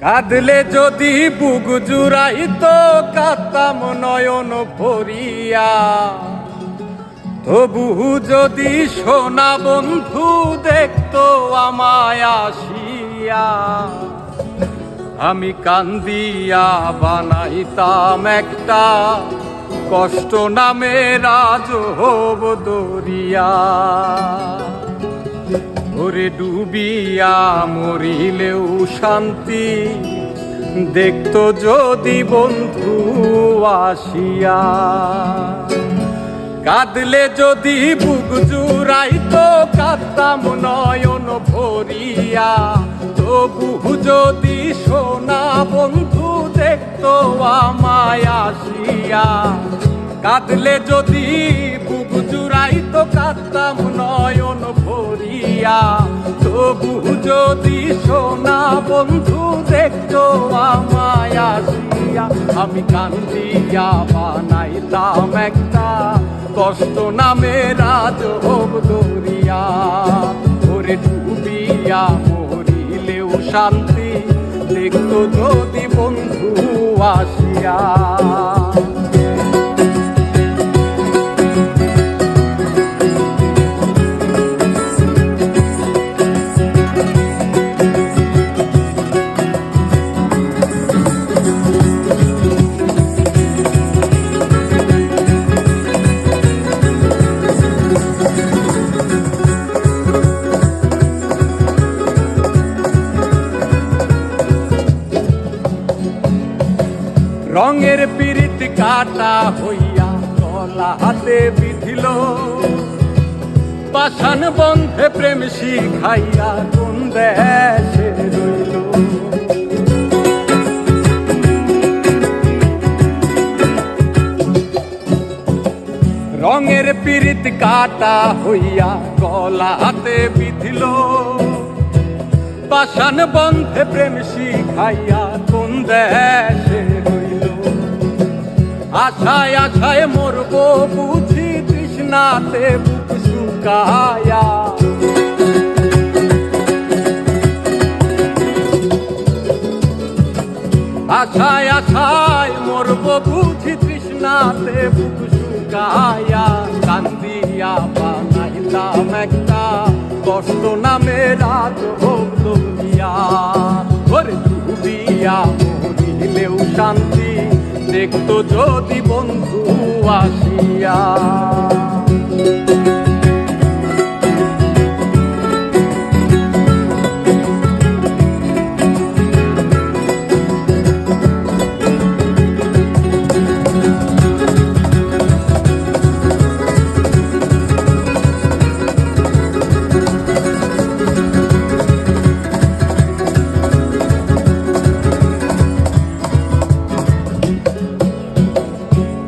কাঁদলে যদি বুক জুড়াইতো কাঁদতাম নয়ন ভরিয়া, তবু যদি সোনা বন্ধু দেখতো আমায় আসিয়া, আমি কান্দিয়া বানাইতাম একটা কষ্ট নামে রাজহব দরিয়া। ওরে ডুবিয়া মরিলেও শান্তি দেখতো যদি বন্ধু আসিয়া। কাঁদলে যদি বুক জুড়াইতো কাঁদতাম নয়ন ভরিয়া, তবু যদি সোনা বন্ধু দেখতো আমায় আসিয়া। কাঁদলে যদি বুক জুড়াইতো কাঁদতাম নয়ন ভরিয়া, তবু যদি সোনা বন্ধু দেখতো আমায় আসিয়া। আমি কান্দিয়া বানাইতাম একটা কষ্ট নামে রাজহব দরিয়া। ওরে ডুবিয়া মরিলেও শান্তি দেখতো যদি বন্ধু আসিয়া। রঙের পিরিত কাটা হইয়া গলা হাতে বিধিল, পাষাণ বন্ধে প্রেম শিখাইয়া কোন দেশে রইল। রঙের পিরিত কাটা হইয়া গলা হাতে বিধিল, পাষাণ বন্ধে প্রেম শিখাইয়া কোন দেশে রইল। আশায় আশায় মরবো বুঝি তৃষ্ণাতে বুক শুকায়া। আশায় আশায় মরবো বুঝি তৃষ্ণাতে বুক শুকায়া। কান্দিয়া বানাইতাম একটা কষ্ট নামে রাজহব দরিয়া। ওরে ডুবিয়া মরিলেও শান্তি দেখতো যদি বন্ধু আসিয়া।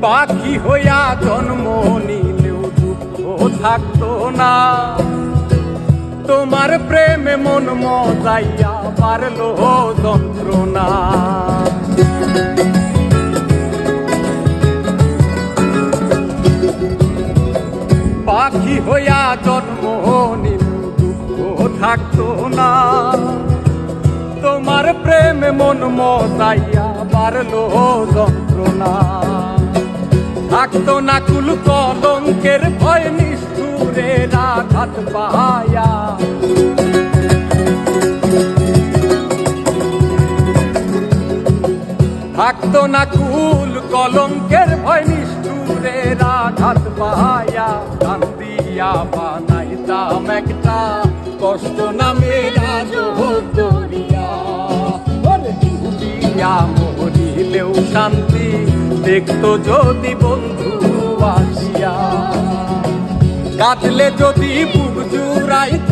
পাখি হইয়া জন্ম নিলেও দুঃখ থাকতো না, তোমার প্রেমে মন মজাইয়া পারলো যন্ত্রণা। পাখি হইয়া জন্ম নিলেও দুঃখ থাকতো না, তোমার প্রেমে মন মজাইয়া পারলো যন্ত্রণা। থাকতো না কুল কলঙ্কের ভয় নিষ্ঠুরের আঘাত পায়া। থাকতো না কুল কলঙ্কের ভয় নিষ্ঠুরের আঘাত পায়া। কান্দিয়া বানাইতাম একটা কষ্ট নামে রাজহব দরিয়া। ডুবিয়া মরিলেও শান্তি দেখতো যদি বন্ধু আসিয়া। কাঁদলে যদি বুক জুড়াইতো